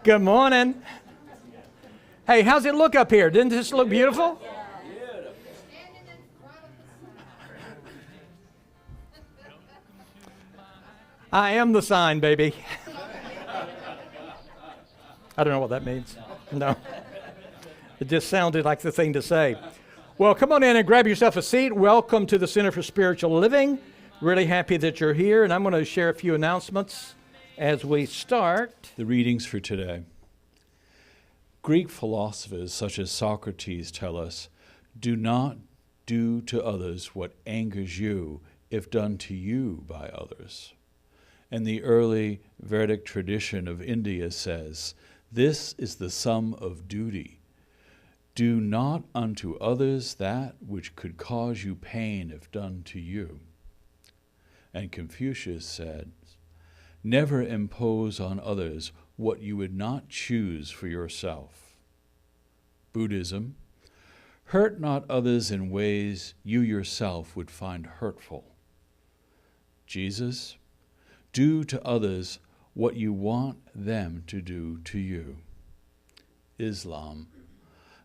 Good morning. Hey, how's it look up here? Didn't this look beautiful? I am the sign, baby. I don't know what that means. No. It just sounded like the thing to say. Well, come on in and grab yourself a seat. Welcome to the Center for Spiritual Living. Really happy that you're here, and I'm going to share a few announcements as we start. The readings for today. Greek philosophers such as Socrates tell us, do not do to others what angers you if done to you by others. And the early Vedic tradition of India says, this is the sum of duty. Do not unto others that which could cause you pain if done to you. And Confucius said, never impose on others what you would not choose for yourself. Buddhism, hurt not others in ways you yourself would find hurtful. Jesus, do to others what you want them to do to you. Islam,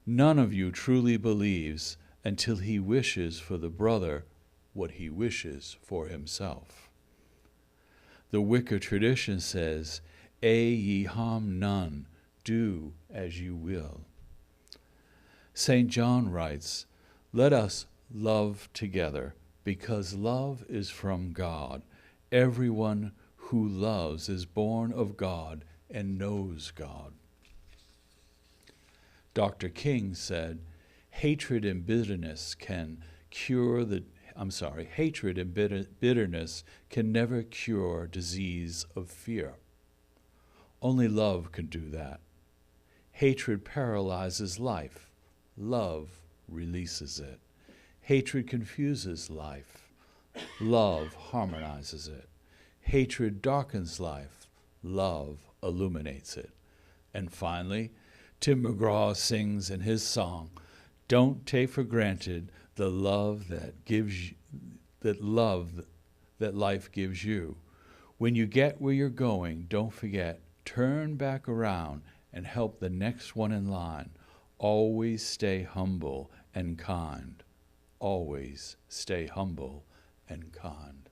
none of you truly believes until he wishes for the brother what he wishes for himself. The Wicca tradition says, ye harm none, do as you will. St. John writes, let us love together, because love is from God. Everyone who loves is born of God and knows God. Dr. King said, hatred and bitterness can never cure disease of fear. Only love can do that. Hatred paralyzes life. Love releases it. Hatred confuses life. Love harmonizes it. Hatred darkens life. Love illuminates it. And finally, Tim McGraw sings in his song, don't take for granted the love that life gives you. When you get where you're going, don't forget, turn back around and help the next one in line. Always stay humble and kind. Always stay humble and kind.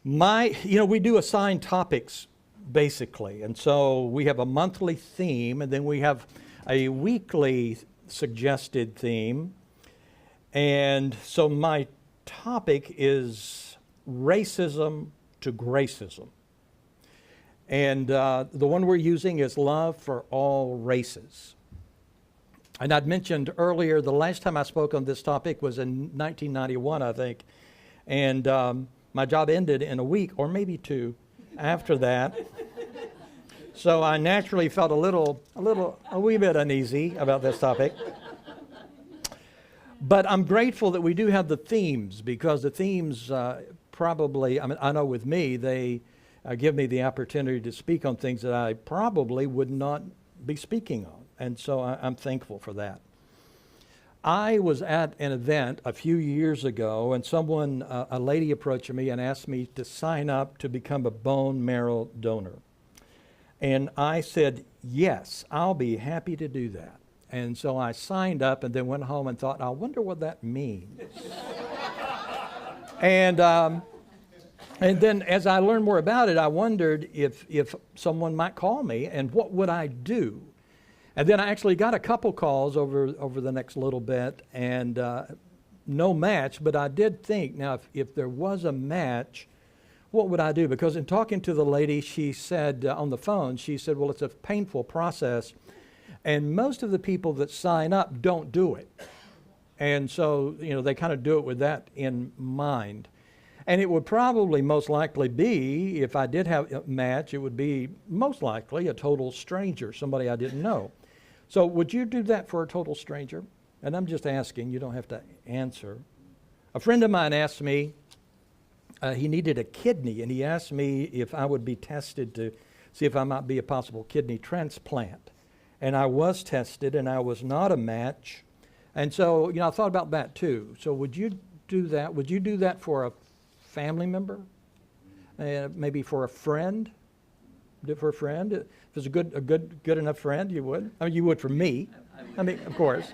We do assign topics, basically. And so we have a monthly theme, and then we have a weekly suggested theme. And so my topic is racism to gracism. And the one we're using is love for all races. And I'd mentioned earlier, the last time I spoke on this topic was in 1991, I think. And my job ended in a week or maybe two after that. So I naturally felt a wee bit uneasy about this topic. But I'm grateful that we do have the themes, because the themes I know with me, they give me the opportunity to speak on things that I probably would not be speaking on. And so I'm thankful for that. I was at an event a few years ago, and a lady approached me and asked me to sign up to become a bone marrow donor. And I said, yes, I'll be happy to do that. And so I signed up and then went home and thought, I wonder what that means. And then as I learned more about it, I wondered if someone might call me and what would I do? And then I actually got a couple calls over the next little bit, and no match, but I did think, now if there was a match, what would I do? Because in talking to the lady, she said on the phone, she said, well, it's a painful process, and most of the people that sign up don't do it. And so, they kind of do it with that in mind. And it would probably most likely be, if I did have a match, it would be most likely a total stranger, somebody I didn't know. So would you do that for a total stranger? And I'm just asking, you don't have to answer. A friend of mine asked me, he needed a kidney, and he asked me if I would be tested to see if I might be a possible kidney transplant. And I was tested, and I was not a match. And so, I thought about that too. So would you do that? Would you do that for a family member? Maybe for a friend? do it for a friend? If it's a good enough friend, you would. I mean, you would for me. I mean, of course.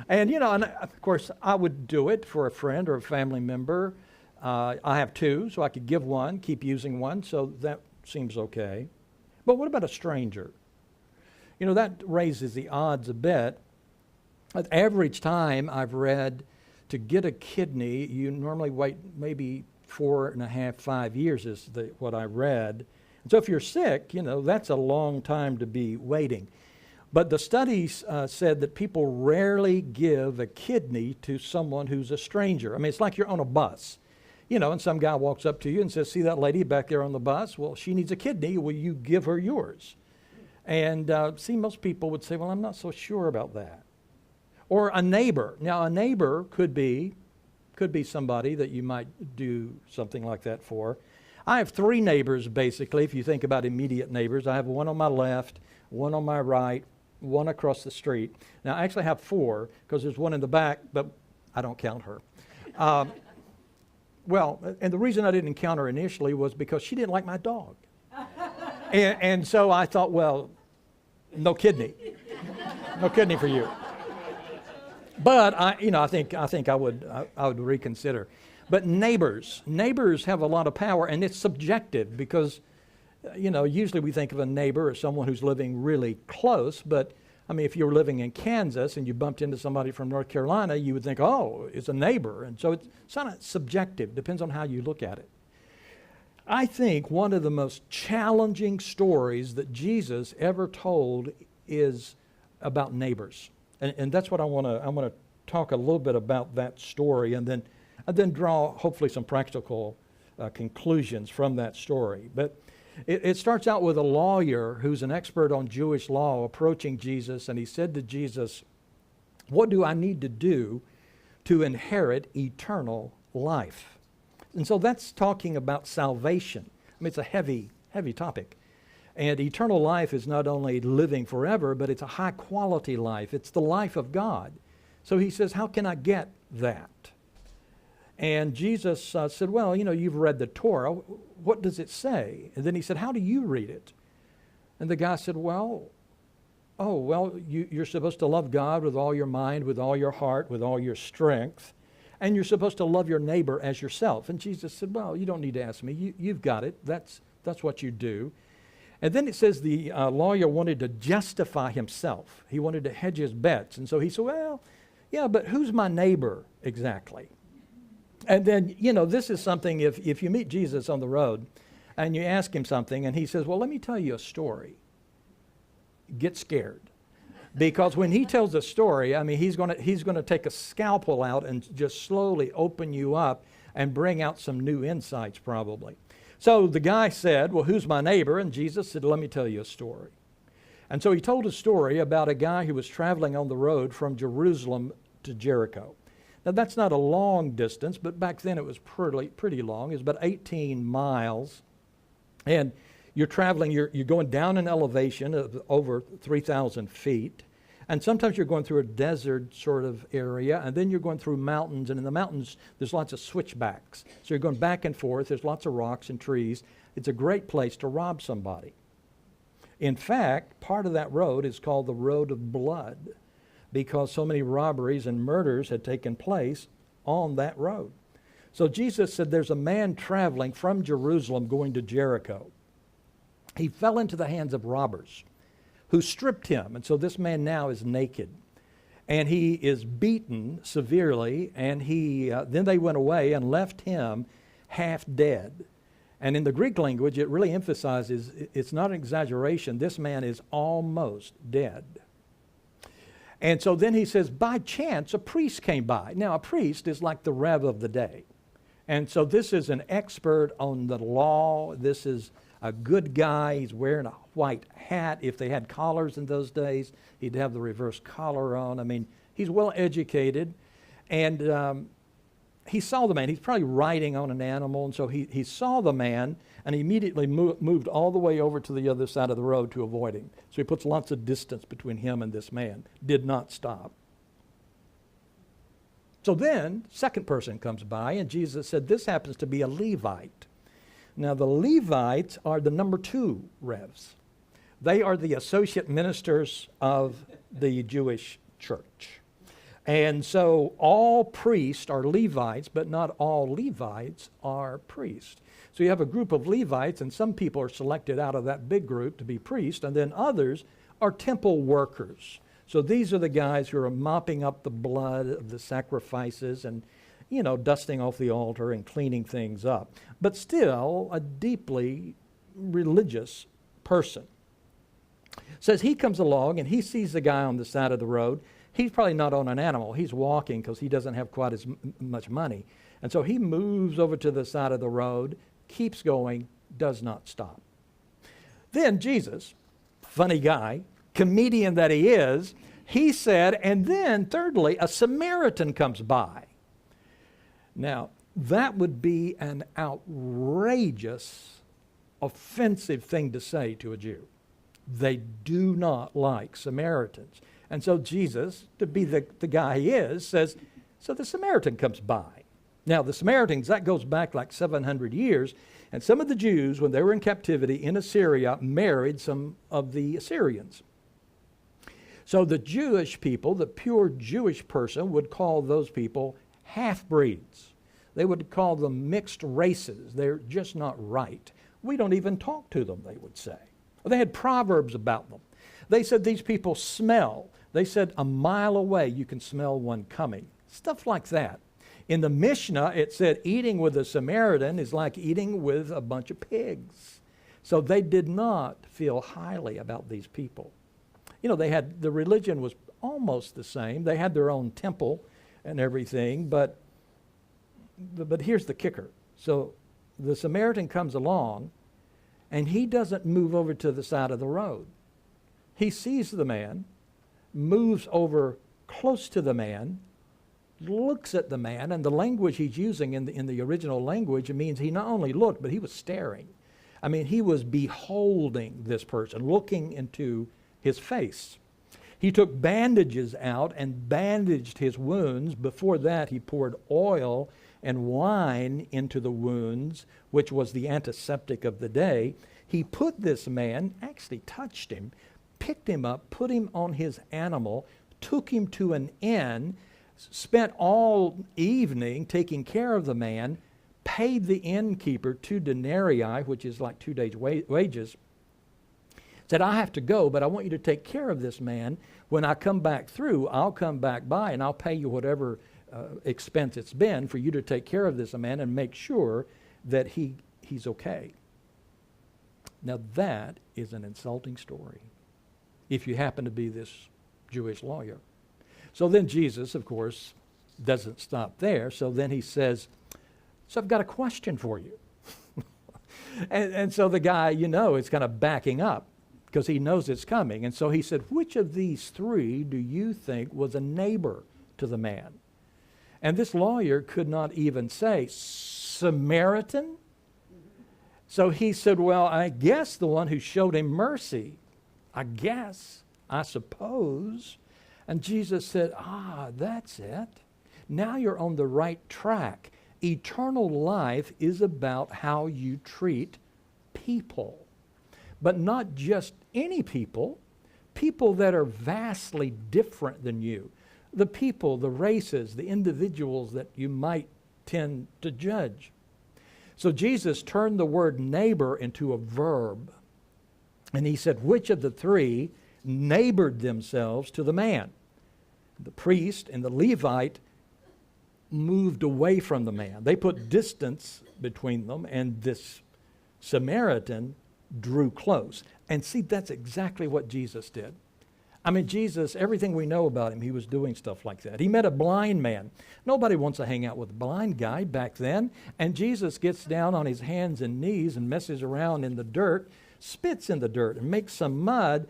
And, you know, and of course, I would do it for a friend or a family member. I have two, so I could give one, keep using one, so that seems okay. But what about a stranger? You know, that raises the odds a bit. The average time I've read to get a kidney, you normally wait maybe 4.5, 5 years is what I read. And so if you're sick, you know, that's a long time to be waiting. But the studies said that people rarely give a kidney to someone who's a stranger. I mean, it's like you're on a bus, you know, and some guy walks up to you and says, see that lady back there on the bus? Well, she needs a kidney. Will you give her yours? And most people would say, well, I'm not so sure about that. Or a neighbor. Now, a neighbor could be somebody that you might do something like that for. I have 3 neighbors, basically, if you think about immediate neighbors. I have one on my left, one on my right, one across the street. Now, I actually have 4, because there's one in the back, but I don't count her. Well, and the reason I didn't count her initially was because she didn't like my dog. And so I thought, well, no kidney. No kidney for you. But I think I would reconsider. But neighbors have a lot of power, and it's subjective because, you know, usually we think of a neighbor as someone who's living really close. But I mean, if you were living in Kansas and you bumped into somebody from North Carolina, you would think, oh, it's a neighbor. And so it's kind of subjective, depends on how you look at it. I think one of the most challenging stories that Jesus ever told is about neighbors. And that's what I want to talk a little bit about that story and then draw hopefully some practical conclusions from that story. But it starts out with a lawyer who's an expert on Jewish law approaching Jesus, and he said to Jesus, what do I need to do to inherit eternal life? And so that's talking about salvation. I mean, it's a heavy, heavy topic. And eternal life is not only living forever, but it's a high quality life. It's the life of God. So he says, how can I get that? And Jesus said, well, you know, you've read the Torah. What does it say? And then he said, how do you read it? And the guy said, you're supposed to love God with all your mind, with all your heart, with all your strength. And you're supposed to love your neighbor as yourself. And Jesus said, well, you don't need to ask me. You've got it. That's what you do. And then it says the lawyer wanted to justify himself. He wanted to hedge his bets. And so he said, well, yeah, but who's my neighbor exactly? And then, you know, this is something, if you meet Jesus on the road and you ask him something and he says, well, let me tell you a story, get scared. Because when he tells a story, I mean, he's going to take a scalpel out and just slowly open you up and bring out some new insights probably. So the guy said, well, who's my neighbor? And Jesus said, let me tell you a story. And so he told a story about a guy who was traveling on the road from Jerusalem to Jericho. Now, that's not a long distance, but back then it was pretty long. It was about 18 miles. And you're traveling, you're going down an elevation of over 3,000 feet. And sometimes you're going through a desert sort of area, and then you're going through mountains, and in the mountains there's lots of switchbacks. So you're going back and forth, there's lots of rocks and trees. It's a great place to rob somebody. In fact, part of that road is called the Road of Blood, because so many robberies and murders had taken place on that road. So Jesus said there's a man traveling from Jerusalem going to Jericho. He fell into the hands of robbers who stripped him. And so this man now is naked. And he is beaten severely, and then they went away and left him half dead. And in the Greek language, it really emphasizes, it's not an exaggeration, this man is almost dead. And so then he says, by chance, a priest came by. Now, a priest is like the Rev of the day. And so this is an expert on the law. This is a good guy. He's wearing a white hat. If they had collars in those days, he'd have the reverse collar on. I mean, he's well educated. And he saw the man. He's probably riding on an animal. And so he saw the man and he immediately moved all the way over to the other side of the road to avoid him. So he puts lots of distance between him and this man. Did not stop. So then, second person comes by, and Jesus said, this happens to be a Levite. Now, the Levites are the number 2 revs. They are the associate ministers of the Jewish church. And so all priests are Levites, but not all Levites are priests. So you have a group of Levites, and some people are selected out of that big group to be priests, and then others are temple workers. So these are the guys who are mopping up the blood of the sacrifices and, dusting off the altar and cleaning things up. But still a deeply religious person. Says he comes along and he sees the guy on the side of the road. He's probably not on an animal. He's walking because he doesn't have quite as much money. And so he moves over to the side of the road, keeps going, does not stop. Then Jesus, funny guy, comedian that he is, he said, and then thirdly, a Samaritan comes by. Now, that would be an outrageous, offensive thing to say to a Jew. They do not like Samaritans. And so Jesus, to be the guy he is, says, so the Samaritan comes by. Now, the Samaritans, that goes back like 700 years. And some of the Jews, when they were in captivity in Assyria, married some of the Assyrians. So the Jewish people, the pure Jewish person, would call those people half-breeds. They would call them mixed races. They're just not right. We don't even talk to them, they would say. They had proverbs about them. They said these people smell. They said a mile away you can smell one coming. Stuff like that. In the Mishnah, it said eating with a Samaritan is like eating with a bunch of pigs. So they did not feel highly about these people. The religion was almost the same. They had their own temple and everything, but here's the kicker. So the Samaritan comes along, and he doesn't move over to the side of the road. He sees the man, moves over close to the man, looks at the man, and the language he's using in the original language, it means he not only looked, but he was staring. I mean, he was beholding this person, looking into his face. He took bandages out and bandaged his wounds. Before that, he poured oil and wine into the wounds, which was the antiseptic of the day. He put this man, actually touched him, picked him up, put him on his animal, took him to an inn, spent all evening taking care of the man, paid the innkeeper 2 denarii, which is like 2 days' wages, said, I have to go, but I want you to take care of this man. When I come back through, I'll come back by and I'll pay you whatever expense it's been for you to take care of this man and make sure that he's okay. Now that is an insulting story if you happen to be this Jewish lawyer. So then Jesus, of course, doesn't stop there. So then he says, so I've got a question for you. and so the guy, is kind of backing up because he knows it's coming. And so he said, which of these 3 do you think was a neighbor to the man? And this lawyer could not even say, Samaritan? So he said, well, I guess the one who showed him mercy. I suppose. And Jesus said, that's it. Now you're on the right track. Eternal life is about how you treat people. But not just any people, people that are vastly different than you. The people, the races, the individuals that you might tend to judge. So Jesus turned the word neighbor into a verb. And he said, which of the 3 neighbored themselves to the man? The priest and the Levite moved away from the man. They put distance between them, and this Samaritan drew close. And see, that's exactly what Jesus did. I mean, Jesus, everything we know about him, he was doing stuff like that. He met a blind man. Nobody wants to hang out with a blind guy back then. And Jesus gets down on his hands and knees and messes around in the dirt, spits in the dirt and makes some mud,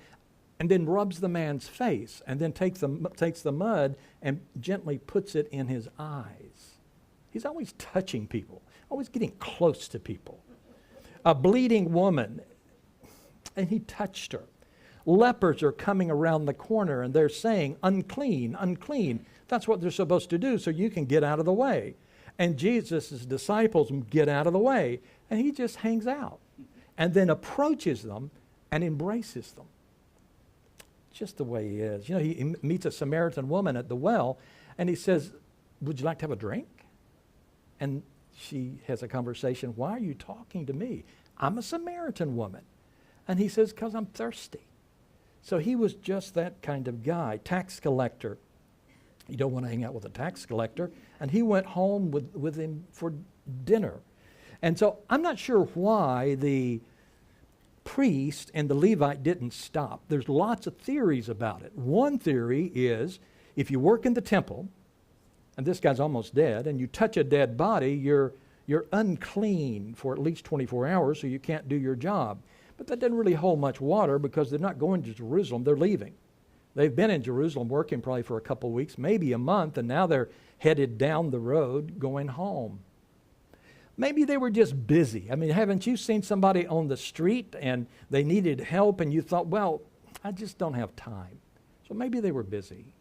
and then rubs the man's face, and then takes the mud and gently puts it in his eyes. He's always touching people, always getting close to people. A bleeding woman, and he touched her. Lepers are coming around the corner, and they're saying, unclean, unclean. That's what they're supposed to do so you can get out of the way. And Jesus' disciples get out of the way. And he just hangs out and then approaches them and embraces them. Just the way he is. You know, he meets a Samaritan woman at the well, and he says, would you like to have a drink? And she has a conversation, why are you talking to me? I'm a Samaritan woman. And he says, because I'm thirsty. So he was just that kind of guy, tax collector. You don't want to hang out with a tax collector. And he went home with him for dinner. And so I'm not sure why the priest and the Levite didn't stop. There's lots of theories about it. One theory is if you work in the temple, and this guy's almost dead, and you touch a dead body, you're unclean for at least 24 hours, so you can't do your job. But that doesn't really hold much water because they're not going to Jerusalem, they're leaving. They've been in Jerusalem working probably for a couple weeks, maybe a month, and now they're headed down the road going home. Maybe they were just busy. I mean, haven't you seen somebody on the street and they needed help and you thought, well, I just don't have time. So maybe they were busy.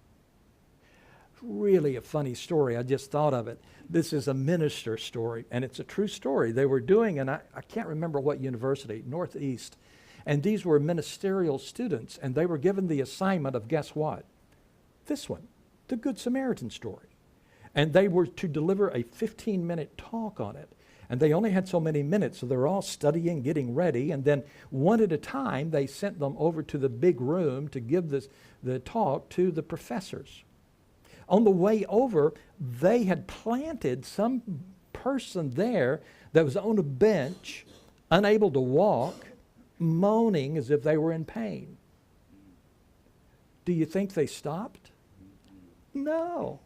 Really a funny story. I just thought of it. This is a minister story, and it's a true story. They were doing, and I can't remember what university, Northeast, and these were ministerial students, and they were given the assignment of, guess what? This one, the Good Samaritan story. And they were to deliver a 15-minute talk on it. And they only had so many minutes, so they're all studying, getting ready, and then one at a time, they sent them over to the big room to give the talk to the professors. On the way over, they had planted some person there that was on a bench, unable to walk, moaning as if they were in pain. Do you think they stopped? No.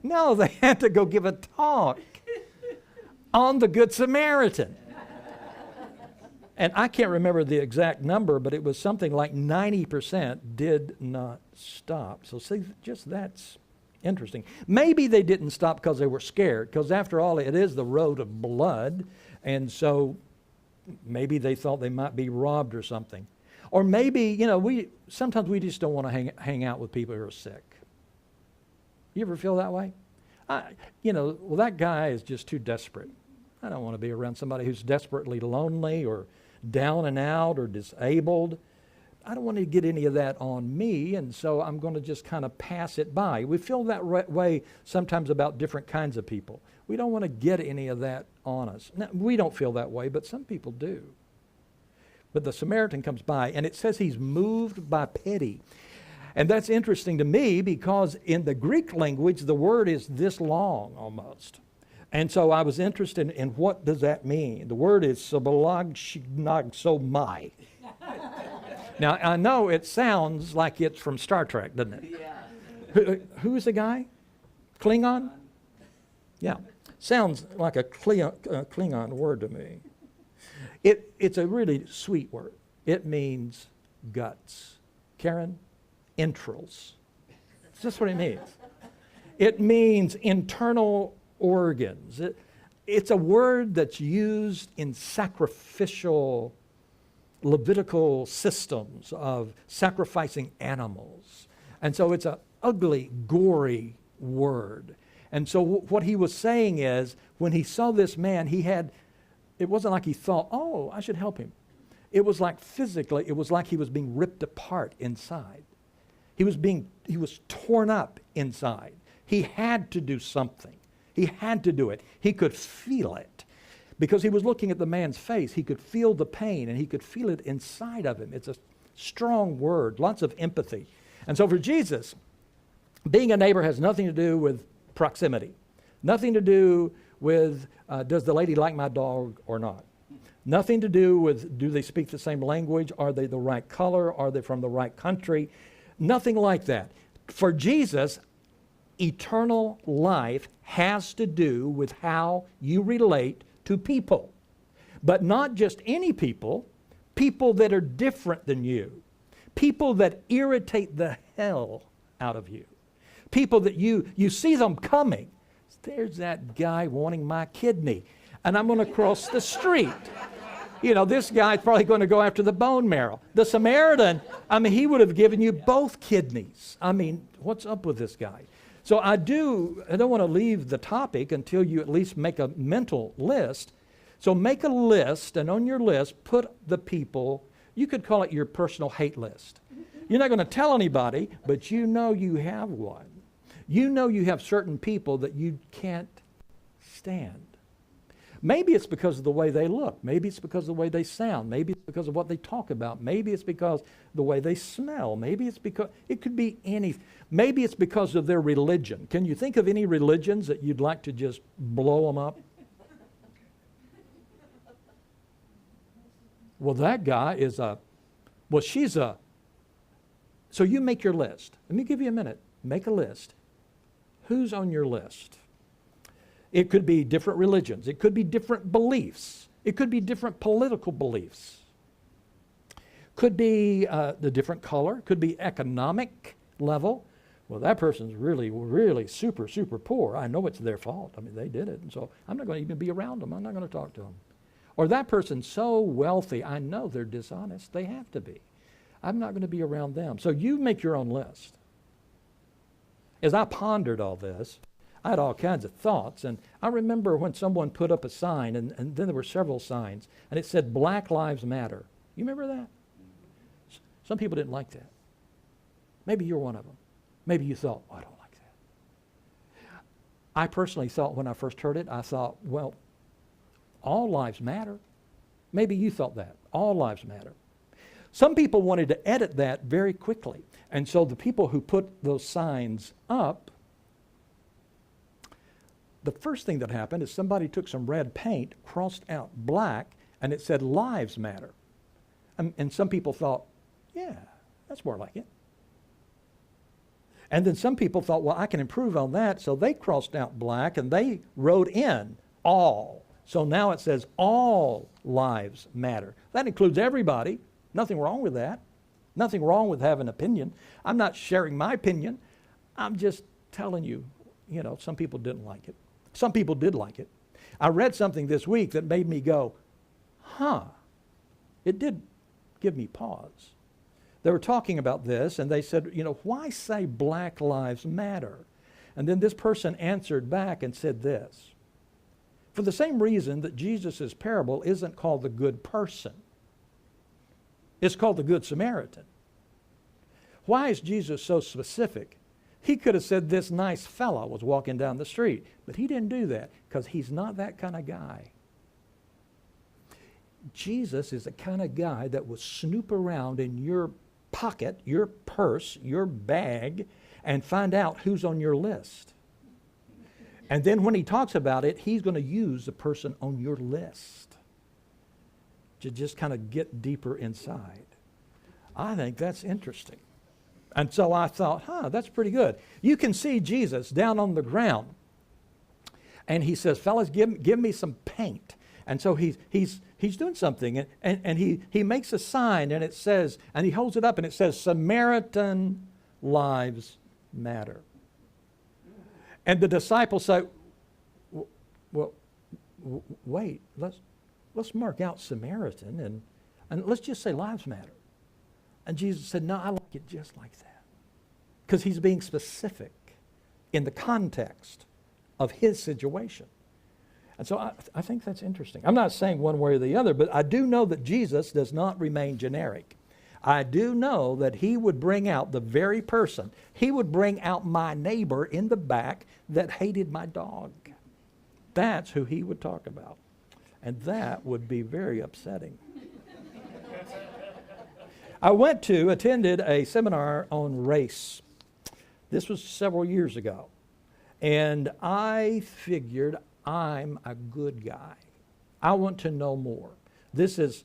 No, they had to go give a talk on the Good Samaritan. And I can't remember the exact number, but it was something like 90% did not stop. So see, just that's interesting. Maybe they didn't stop because they were scared, because after all, it is the road of blood. And so maybe they thought they might be robbed or something. Or maybe, you know, sometimes we just don't want to hang out with people who are sick. You ever feel that way? Well, that guy is just too desperate. I don't want to be around somebody who's desperately lonely or down and out or disabled. I don't want to get any of that on me, and so I'm going to just kind of pass it by. We feel that way sometimes about different kinds of people. We don't want to get any of that on us. Now, we don't feel that way, but some people do. But the Samaritan comes by, and it says he's moved by pity. And that's interesting to me because in the Greek language, the word is this long almost. And so I was interested in what does that mean. The word is sabalagshnagsomai. Now, I know it sounds like it's from Star Trek, doesn't it? Yeah. Who's the guy? Klingon? Yeah. Sounds like a Klingon word to me. It's a really sweet word. It means guts. Karen? Entrails. That's what it means. It means internal organs. It's a word that's used in sacrificial Levitical systems of sacrificing animals. And so it's an ugly, gory word. And so what he was saying is, when he saw this man, it wasn't like he thought, oh, I should help him. It was like physically, it was like he was being ripped apart inside. He was torn up inside. He had to do something. He had to do it. He could feel it. Because he was looking at the man's face, he could feel the pain and he could feel it inside of him. It's a strong word, lots of empathy. And so for Jesus, being a neighbor has nothing to do with proximity. Nothing to do with, does the lady like my dog or not? Nothing to do with, do they speak the same language? Are they the right color? Are they from the right country? Nothing like that. For Jesus, eternal life has to do with how you relate to people. But not just any people, people that are different than you. People that irritate the hell out of you. People that you see them coming. There's that guy wanting my kidney, and I'm going to cross the street. You know, this guy's probably going to go after the bone marrow. The Samaritan, he would have given you both kidneys. What's up with this guy? So I don't want to leave the topic until you at least make a mental list. So make a list, and on your list, put the people, you could call it your personal hate list. You're not going to tell anybody, but you know you have one. You know you have certain people that you can't stand. Maybe it's because of the way they look. Maybe it's because of the way they sound. Maybe it's because of what they talk about. Maybe it's because of the way they smell. Maybe it's because, it could be any. Maybe it's because of their religion. Can you think of any religions that you'd like to just blow them up? Well, that guy is she's a. So you make your list. Let me give you a minute. Make a list. Who's on your list? It could be different religions. It could be different beliefs. It could be different political beliefs. Could be the different color. Could be economic level. Well, that person's really, really super, super poor. I know it's their fault. I mean, they did it. And so I'm not going to even be around them. I'm not going to talk to them. Or that person's so wealthy. I know they're dishonest. They have to be. I'm not going to be around them. So you make your own list. As I pondered all this, I had all kinds of thoughts. And I remember when someone put up a sign, and then there were several signs, and it said, Black Lives Matter. You remember that? Some people didn't like that. Maybe you're one of them. Maybe you thought, I don't like that. I personally thought when I first heard it, I thought, well, all lives matter. Maybe you thought that. All lives matter. Some people wanted to edit that very quickly. And so the people who put those signs up, the first thing that happened is somebody took some red paint, crossed out black, and it said lives matter. And some people thought, yeah, that's more like it. And then some people thought, well, I can improve on that. So they crossed out black and they wrote in all. So now it says all lives matter. That includes everybody. Nothing wrong with that. Nothing wrong with having an opinion. I'm not sharing my opinion. I'm just telling you, some people didn't like it. Some people did like it. I read something this week that made me go, It did give me pause. They were talking about this and they said, why say Black Lives Matter? And then this person answered back and said this. For the same reason that Jesus' parable isn't called the good person. It's called the Good Samaritan. Why is Jesus so specific? He could have said this nice fella was walking down the street, but he didn't do that because he's not that kind of guy. Jesus is the kind of guy that will snoop around in your pocket, your purse, your bag, and find out who's on your list. And then when he talks about it, he's going to use the person on your list to just kind of get deeper inside. I think that's interesting. And so I thought, that's pretty good. You can see Jesus down on the ground. And he says, fellas, give me some paint. And so he's doing something. And he makes a sign and it says, and he holds it up and it says, Samaritan lives matter. And the disciples say, well, wait, let's mark out Samaritan and let's just say lives matter. And Jesus said, no, I like it just like that. Because he's being specific in the context of his situation. And so I think that's interesting. I'm not saying one way or the other, but I do know that Jesus does not remain generic. I do know that he would bring out the very person. He would bring out my neighbor in the back that hated my dog. That's who he would talk about. And that would be very upsetting. I attended a seminar on race. This was several years ago. And I figured I'm a good guy. I want to know more. This is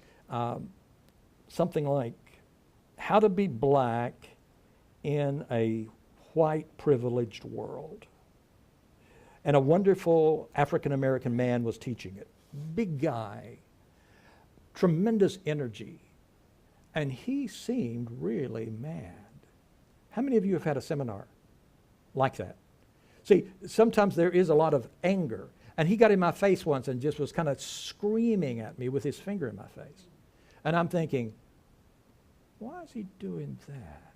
something like how to be black in a white privileged world. And a wonderful African-American man was teaching it. Big guy, tremendous energy. And he seemed really mad. How many of you have had a seminar like that? See, sometimes there is a lot of anger. And he got in my face once and just was kind of screaming at me with his finger in my face. And I'm thinking, why is he doing that?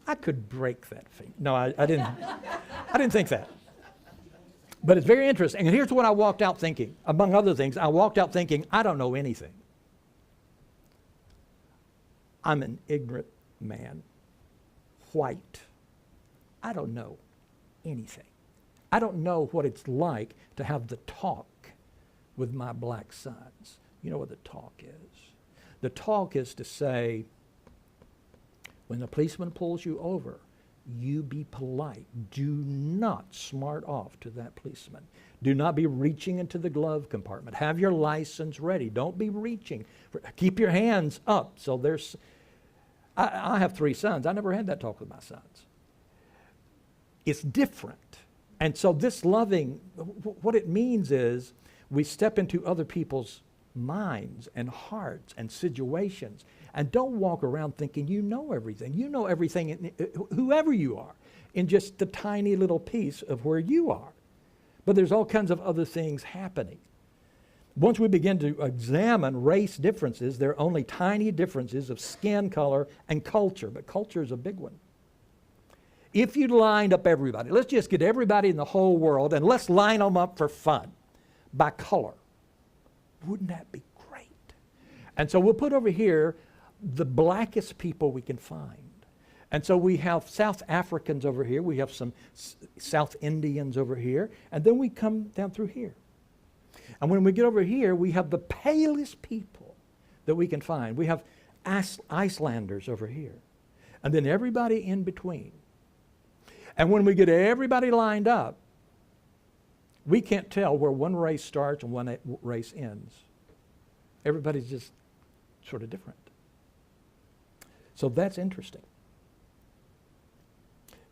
I could break that finger. No, I didn't think that. But it's very interesting. And here's what I walked out thinking. Among other things, I walked out thinking, I don't know anything. I'm an ignorant man, white. I don't know anything. I don't know what it's like to have the talk with my black sons. You know what the talk is? The talk is to say, when the policeman pulls you over, you be polite. Do not smart off to that policeman. Do not be reaching into the glove compartment. Have your license ready. Don't be reaching. Keep your hands up. So there's, I have 3 sons. I never had that talk with my sons. It's different. And so this loving, what it means is we step into other people's minds and hearts and situations, and don't walk around thinking you know everything. You know everything, whoever you are, in just the tiny little piece of where you are. But there's all kinds of other things happening. Once we begin to examine race differences, there are only tiny differences of skin color and culture, but culture is a big one. If you lined up everybody, let's just get everybody in the whole world and let's line them up for fun by color. Wouldn't that be great? And so we'll put over here the blackest people we can find. And so we have South Africans over here, we have some South Indians over here, and then we come down through here. And when we get over here, we have the palest people that we can find. We have Icelanders over here, and then everybody in between. And when we get everybody lined up, we can't tell where one race starts and one race ends. Everybody's just sort of different. So that's interesting.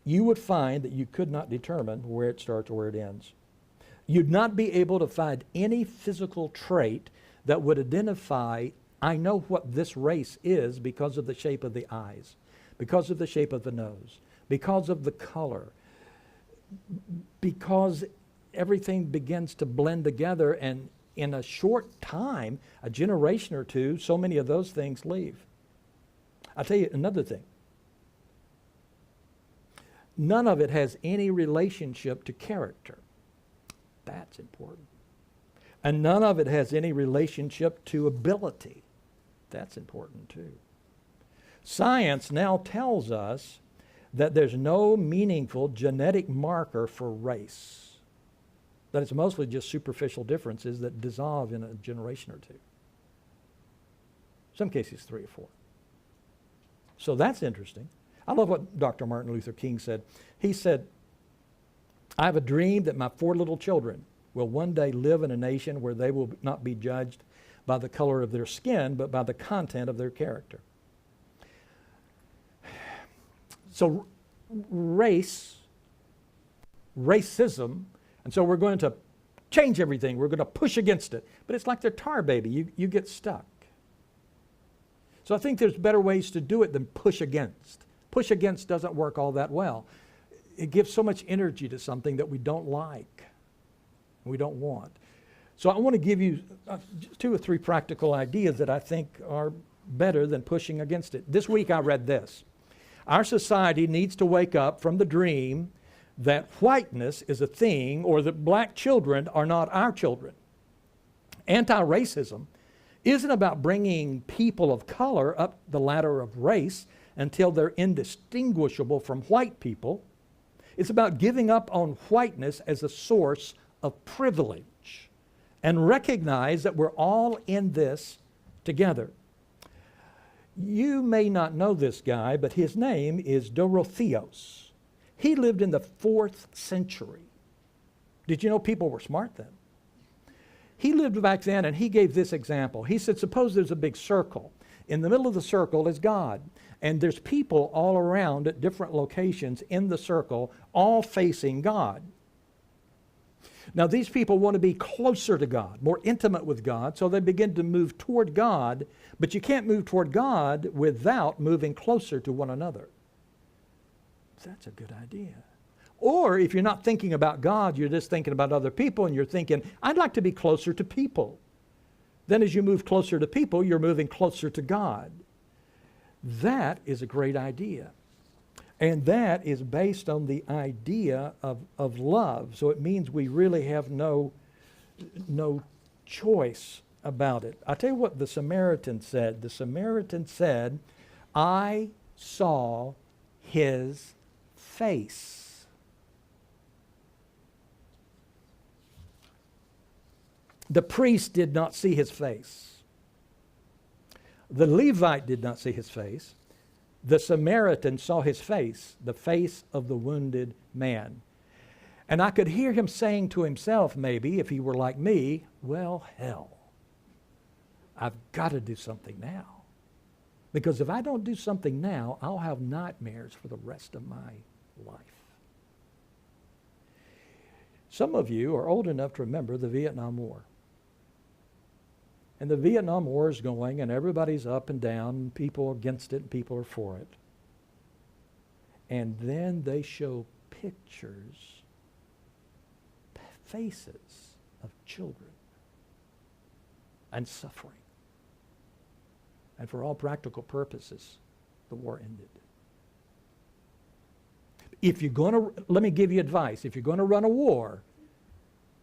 You would find that you could not determine where it starts or where it ends. You'd not be able to find any physical trait that would identify, I know what this race is because of the shape of the eyes, because of the shape of the nose, because of the color, because everything begins to blend together, and in a short time, a generation or two, so many of those things leave. I'll tell you another thing. None of it has any relationship to character. That's important. And none of it has any relationship to ability. That's important too. Science now tells us that there's no meaningful genetic marker for race. That it's mostly just superficial differences that dissolve in a generation or two. Some cases 3 or 4. So that's interesting. I love what Dr. Martin Luther King said. He said, I have a dream that my 4 little children will one day live in a nation where they will not be judged by the color of their skin, but by the content of their character. So racism, and so we're going to change everything. We're going to push against it. But it's like the tar baby. You get stuck. So I think there's better ways to do it than push against. Push against doesn't work all that well. It gives so much energy to something that we don't like, we don't want. So I want to give you 2 or 3 practical ideas that I think are better than pushing against it. This week I read this. Our society needs to wake up from the dream that whiteness is a thing, or that black children are not our children. Anti-racism isn't about bringing people of color up the ladder of race until they're indistinguishable from white people. It's about giving up on whiteness as a source of privilege and recognize that we're all in this together. You may not know this guy, but his name is Dorotheos. He lived in the 4th century. Did you know people were smart then? He lived back then, and he gave this example. He said, suppose there's a big circle. In the middle of the circle is God, and there's people all around at different locations in the circle, all facing God. Now, these people want to be closer to God, more intimate with God, so they begin to move toward God, but you can't move toward God without moving closer to one another. That's a good idea. Or if you're not thinking about God, you're just thinking about other people, and you're thinking, I'd like to be closer to people. Then as you move closer to people, you're moving closer to God. That is a great idea. And that is based on the idea of love. So it means we really have no choice about it. I'll tell you what the Samaritan said. The Samaritan said, I saw his face. The priest did not see his face. The Levite did not see his face. The Samaritan saw his face, the face of the wounded man. And I could hear him saying to himself, maybe, if he were like me, well, hell, I've got to do something now. Because if I don't do something now, I'll have nightmares for the rest of my life. Some of you are old enough to remember the Vietnam War. And the Vietnam War is going, and everybody's up and down, and people are against it, and people are for it. And then they show pictures, faces of children and suffering. And for all practical purposes, the war ended. If you're going to, let me give you advice. If you're going to run a war,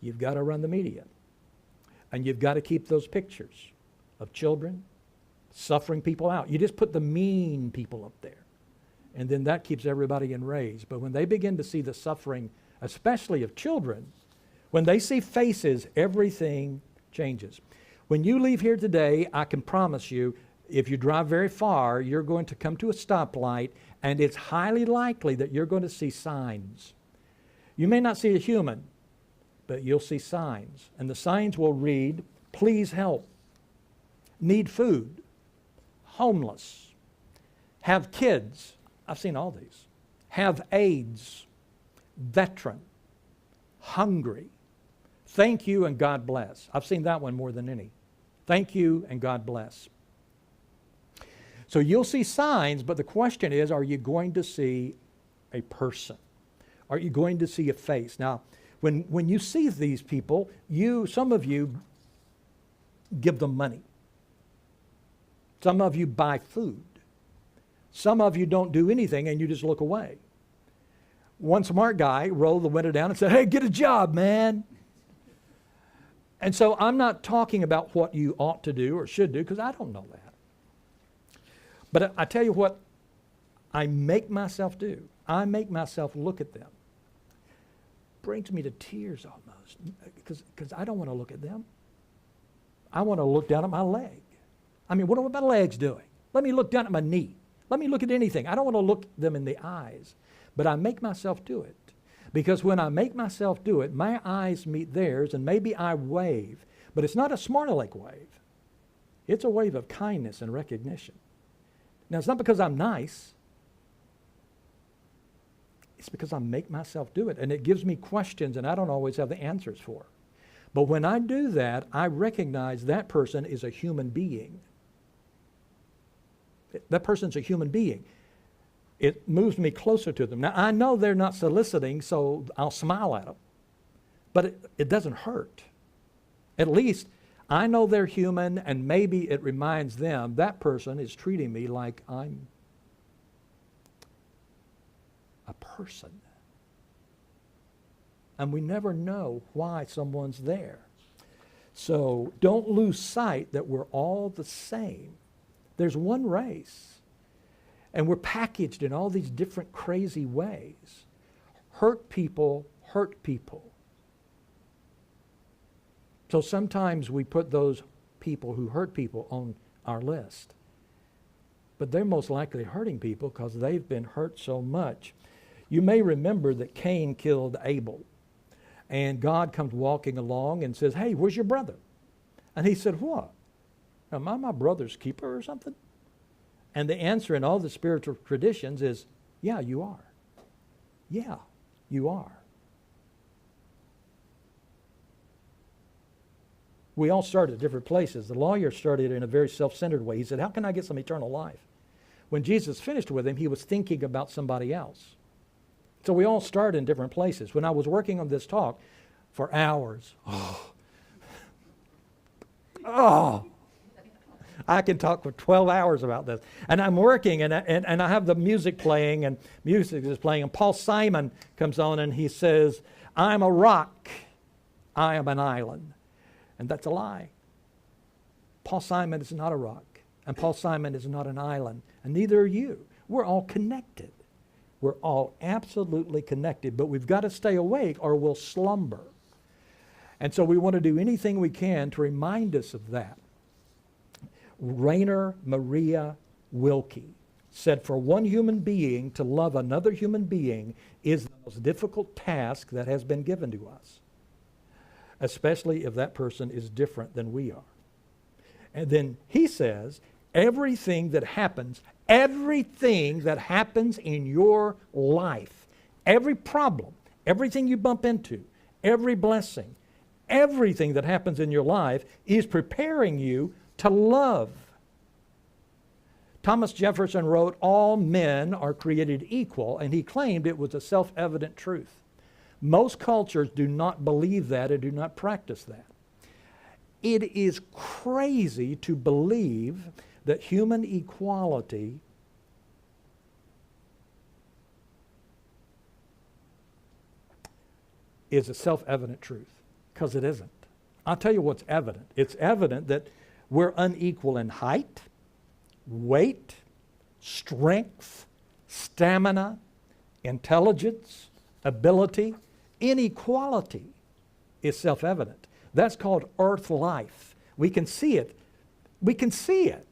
you've got to run the media. And you've got to keep those pictures of children, suffering people out. You just put the mean people up there. And then that keeps everybody enraged. But when they begin to see the suffering, especially of children, when they see faces, everything changes. When you leave here today, I can promise you, if you drive very far, you're going to come to a stoplight, and it's highly likely that you're going to see signs. You may not see a human, but you'll see signs. And the signs will read, please help, need food, homeless, have kids. I've seen all these. Have AIDS, veteran, hungry, thank you and God bless. I've seen that one more than any. Thank you and God bless. So you'll see signs, but the question is, are you going to see a person? Are you going to see a face? Now, when you see these people, some of you give them money. Some of you buy food. Some of you don't do anything and you just look away. One smart guy rolled the window down and said, hey, get a job, man. And so I'm not talking about what you ought to do or should do, because I don't know that. But I tell you what I make myself do. I make myself look at them. Brings me to tears almost, because I don't want to look at them. I want to look down at my leg. I mean, what are my legs doing? Let me look down at my knee. Let me look at anything. I don't want to look them in the eyes, but I make myself do it. Because when I make myself do it, my eyes meet theirs, and maybe I wave, but it's not a smart aleck wave. It's a wave of kindness and recognition. Now, it's not because I'm nice. It's because I make myself do it, and it gives me questions, and I don't always have the answers for. But when I do that, I recognize that person is a human being. That person's a human being. It moves me closer to them. Now, I know they're not soliciting, so I'll smile at them. But it doesn't hurt. At least I know they're human, and maybe it reminds them that person is treating me like I'm a person. And we never know why someone's there. So don't lose sight that we're all the same. There's one race. And we're packaged in all these different crazy ways. Hurt people hurt people. So sometimes we put those people who hurt people on our list. But they're most likely hurting people because they've been hurt so much. You may remember that Cain killed Abel. And God comes walking along and says, hey, where's your brother? And he said, what? Am I my brother's keeper or something? And the answer in all the spiritual traditions is, yeah, you are. Yeah, you are. We all start at different places. The lawyer started in a very self-centered way. He said, how can I get some eternal life? When Jesus finished with him, he was thinking about somebody else. So we all start in different places. When I was working on this talk for hours, I can talk for 12 hours about this. And I'm working, and I have the music playing, and music is playing, and Paul Simon comes on, and he says, I'm a rock, I am an island. And that's a lie. Paul Simon is not a rock, and Paul Simon is not an island, and neither are you. We're all connected. We're all absolutely connected, but we've got to stay awake or we'll slumber. And so we want to do anything we can to remind us of that. Rainer Maria Wilke said, for one human being to love another human being is the most difficult task that has been given to us, especially if that person is different than we are. And then he says, everything that happens in your life, every problem, everything you bump into, every blessing, everything that happens in your life is preparing you to love. Thomas Jefferson wrote, all men are created equal, and he claimed it was a self-evident truth. Most cultures do not believe that and do not practice that. It is crazy to believe that human equality is a self-evident truth, because it isn't. I'll tell you what's evident. It's evident that we're unequal in height, weight, strength, stamina, intelligence, ability. Inequality is self-evident. That's called earth life. We can see it. We can see it.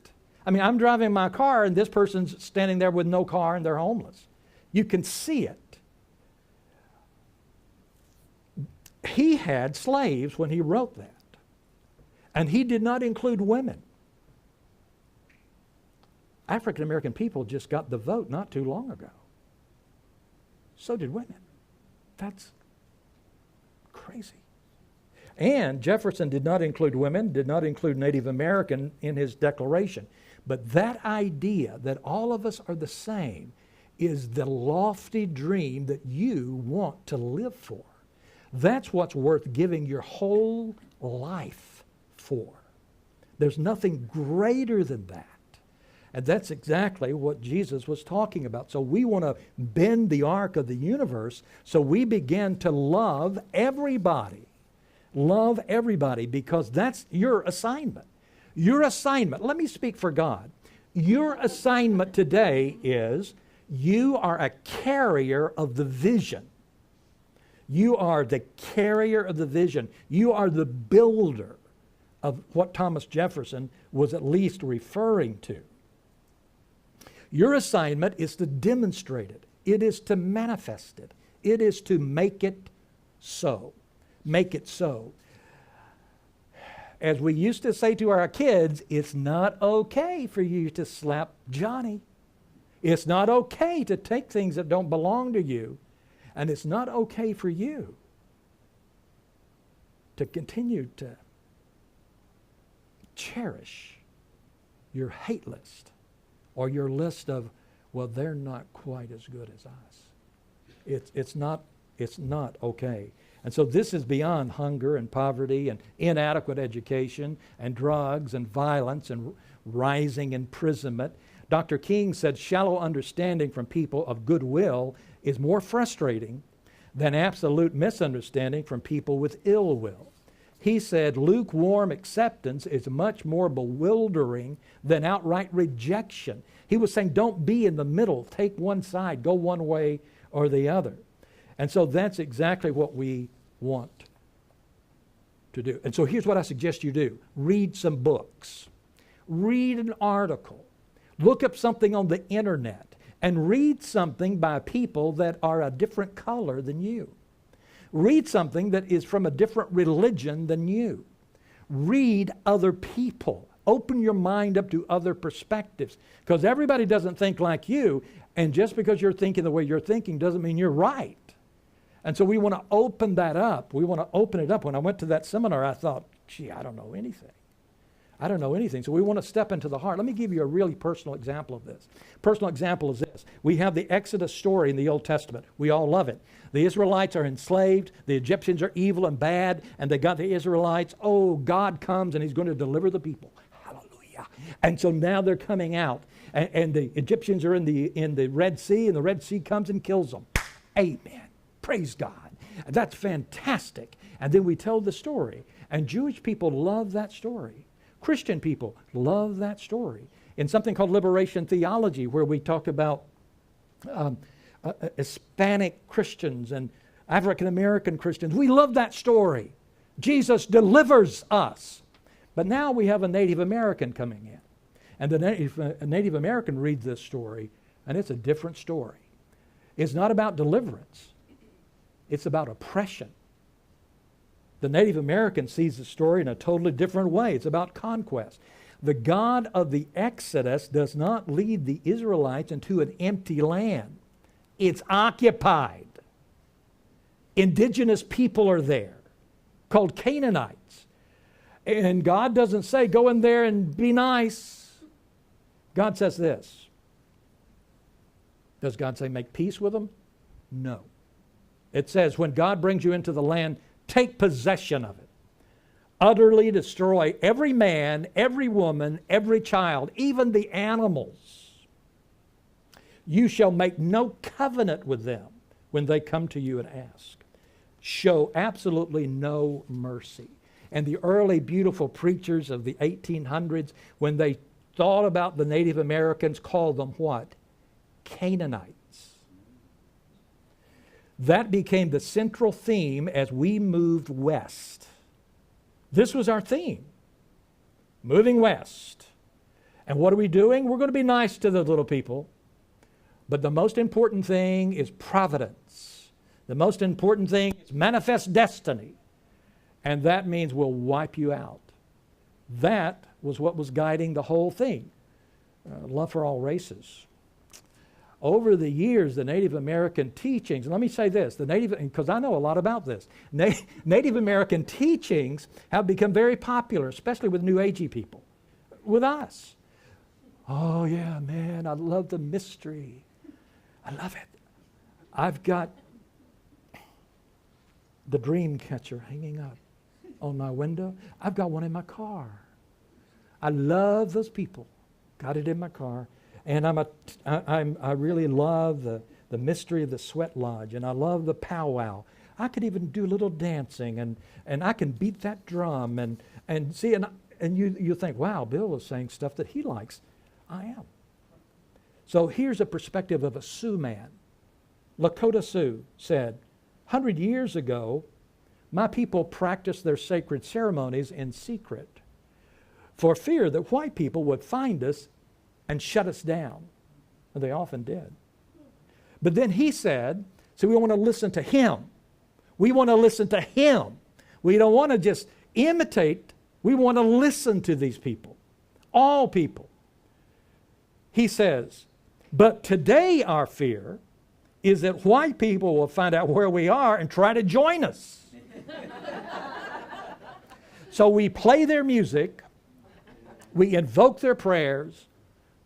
I mean, I'm driving my car and this person's standing there with no car and they're homeless. You can see it. He had slaves when he wrote that. And he did not include women. African American people just got the vote not too long ago. So did women. That's crazy. And Jefferson did not include women, did not include Native American in his declaration. But that idea that all of us are the same is the lofty dream that you want to live for. That's what's worth giving your whole life for. There's nothing greater than that. And that's exactly what Jesus was talking about. So we want to bend the arc of the universe, so we begin to love everybody. Love everybody, because that's your assignment. Your assignment, let me speak for God. Your assignment today is you are a carrier of the vision. You are the carrier of the vision. You are the builder of what Thomas Jefferson was at least referring to. Your assignment is to demonstrate it. It is to manifest it. It is to make it so. Make it so. As we used to say to our kids, it's not okay for you to slap Johnny. It's not okay to take things that don't belong to you. And it's not okay for you to continue to cherish your hate list or your list of, well, they're not quite as good as us. It's not okay. And so this is beyond hunger and poverty and inadequate education and drugs and violence and rising imprisonment. Dr. King said shallow understanding from people of goodwill is more frustrating than absolute misunderstanding from people with ill will. He said lukewarm acceptance is much more bewildering than outright rejection. He was saying don't be in the middle. Take one side. Go one way or the other. And so that's exactly what we want to do. And so here's what I suggest you do. Read some books. Read an article. Look up something on the internet and read something by people that are a different color than you. Read something that is from a different religion than you. Read other people. Open your mind up to other perspectives, because everybody doesn't think like you, and just because you're thinking the way you're thinking doesn't mean you're right. And so we want to open that up. We want to open it up. When I went to that seminar, I thought, gee, I don't know anything. I don't know anything. So we want to step into the heart. Let me give you a really personal example of this. Personal example is this. We have the Exodus story in the Old Testament. We all love it. The Israelites are enslaved. The Egyptians are evil and bad, and they got the Israelites. Oh, God comes and he's going to deliver the people. Hallelujah. And so now they're coming out. And the Egyptians are in the Red Sea, and the Red Sea comes and kills them. Amen. Praise God. That's fantastic. And then we tell the story. And Jewish people love that story. Christian people love that story. In something called liberation theology, where we talk about Hispanic Christians and African American Christians, we love that story. Jesus delivers us. But now we have a Native American coming in. And a Native American reads this story, and it's a different story. It's not about deliverance. It's about oppression. The Native American sees the story in a totally different way. It's about conquest. The God of the Exodus does not lead the Israelites into an empty land. It's occupied. Indigenous people are there, called Canaanites. And God doesn't say, go in there and be nice. God says this. Does God say make peace with them? No. It says when God brings you into the land, take possession of it. Utterly destroy every man, every woman, every child, even the animals. You shall make no covenant with them when they come to you and ask. Show absolutely no mercy. And the early beautiful preachers of the 1800s, when they thought about the Native Americans, called them what? Canaanites. That became the central theme as we moved west. This was our theme, moving west. And what are we doing? We're going to be nice to the little people. But the most important thing is providence. The most important thing is manifest destiny. And that means we'll wipe you out. That was what was guiding the whole thing. Love for all races. Over the years, the Native American teachings, and let me say this, because I know a lot about this, Native American teachings have become very popular, especially with New Agey people, with us. Oh yeah, man, I love the mystery. I love it. I've got the dream catcher hanging up on my window. I've got one in my car. I love those people. Got it in my car. And I really love the mystery of the sweat lodge, and I love the powwow. I could even do a little dancing, and I can beat that drum, and see, and you think, wow, Bill is saying stuff that he likes. I am. So here's a perspective of a Sioux man. Lakota Sioux said, 100 years ago, my people practiced their sacred ceremonies in secret for fear that white people would find us and shut us down. And they often did. But then he said, so we want to listen to him. We want to listen to him. We don't want to just imitate. We want to listen to these people. All people. He says, but today our fear is that white people will find out where we are and try to join us. So we play their music. We invoke their prayers.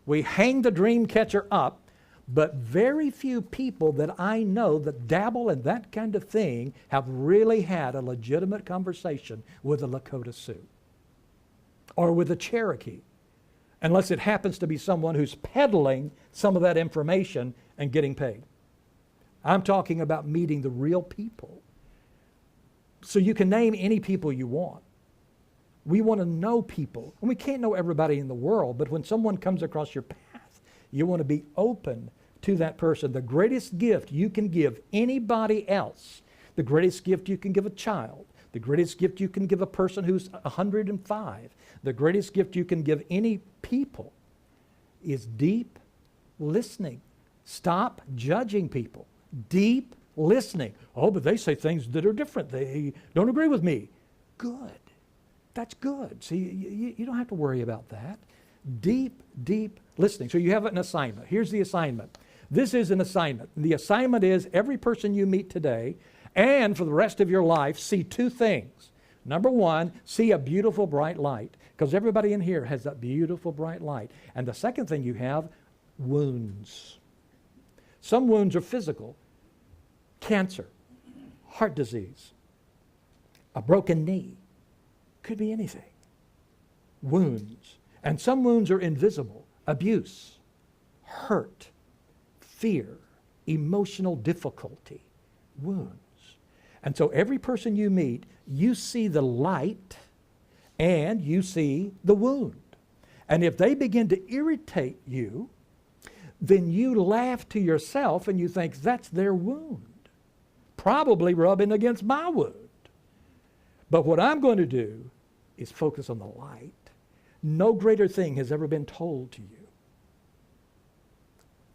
We hang the dream catcher up, but very few people that I know that dabble in that kind of thing have really had a legitimate conversation with a Lakota Sioux or with a Cherokee, unless it happens to be someone who's peddling some of that information and getting paid. I'm talking about meeting the real people. So you can name any people you want. We want to know people. And we can't know everybody in the world, but when someone comes across your path, you want to be open to that person. The greatest gift you can give anybody else, the greatest gift you can give a child, the greatest gift you can give a person who's 105, the greatest gift you can give any people is deep listening. Stop judging people. Deep listening. Oh, but they say things that are different. They don't agree with me. Good. That's good. See, you don't have to worry about that. Deep, deep listening. So you have an assignment. Here's the assignment. This is an assignment. The assignment is every person you meet today and for the rest of your life, see two things. Number one, see a beautiful bright light, because everybody in here has that beautiful bright light. And the second thing you have, wounds. Some wounds are physical. Cancer, heart disease, a broken knee. Could be anything. Wounds. And some wounds are invisible. Abuse, hurt, fear, emotional difficulty, wounds. And so every person you meet, you see the light and you see the wound. And if they begin to irritate you, then you laugh to yourself and you think that's their wound, probably rubbing against my wound. But what I'm going to do is focus on the light. No greater thing has ever been told to you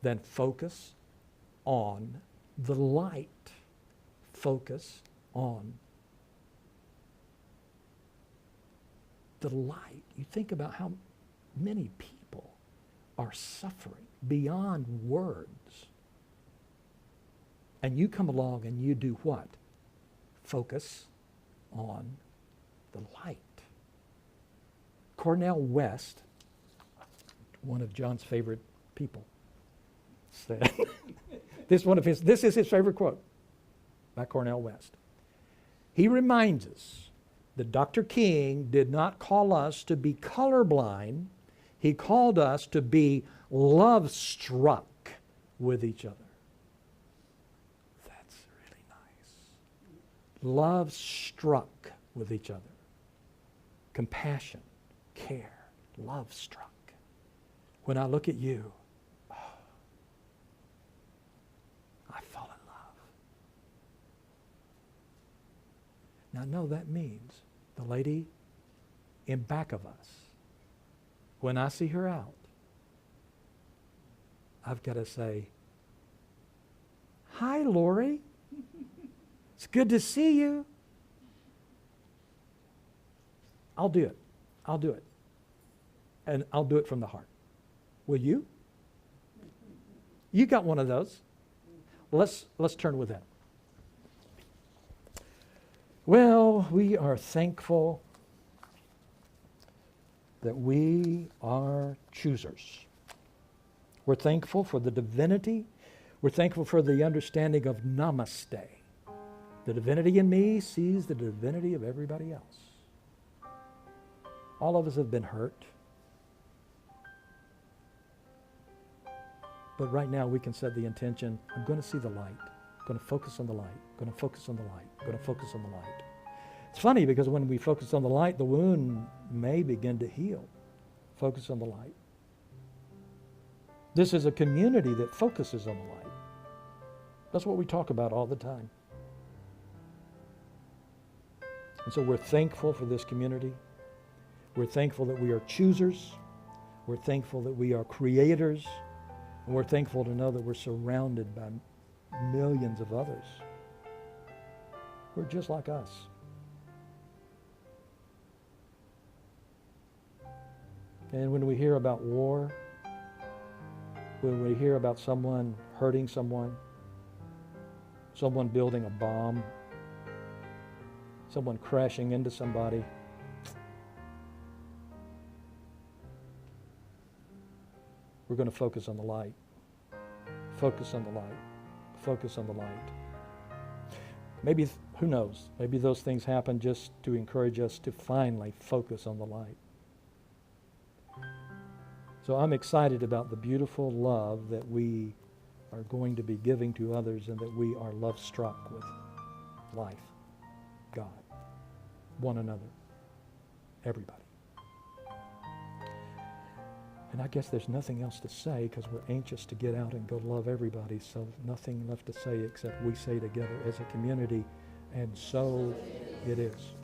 than focus on the light. Focus on the light. You think about how many people are suffering beyond words. And you come along and you do what? Focus on the light. Cornel West, one of John's favorite people, said, this is his favorite quote by Cornel West. He reminds us that Dr. King did not call us to be colorblind. He called us to be love-struck with each other. That's really nice. Love-struck with each other. Compassion, care, love-struck. When I look at you, I fall in love. Now, I know that means the lady in back of us, when I see her out, I've got to say, "Hi, Lori. It's good to see you." I'll do it. I'll do it. And I'll do it from the heart. Will you? You got one of those. Let's turn with that. Well, we are thankful that we are choosers. We're thankful for the divinity. We're thankful for the understanding of namaste. The divinity in me sees the divinity of everybody else. All of us have been hurt. But right now we can set the intention, I'm going to see the light. I'm going to focus on the light. I'm going to focus on the light. I'm going to focus on the light. It's funny because when we focus on the light, the wound may begin to heal. Focus on the light. This is a community that focuses on the light. That's what we talk about all the time. And so we're thankful for this community. We're thankful that we are choosers. We're thankful that we are creators. And we're thankful to know that we're surrounded by millions of others who are just like us. And when we hear about war, when we hear about someone hurting someone building a bomb, someone crashing into somebody, we're going to focus on the light. Focus on the light. Focus on the light. Maybe, who knows, maybe those things happen just to encourage us to finally focus on the light. So I'm excited about the beautiful love that we are going to be giving to others and that we are love-struck with life, God, one another, everybody. And I guess there's nothing else to say because we're anxious to get out and go love everybody, so nothing left to say except we say together as a community, and so it is.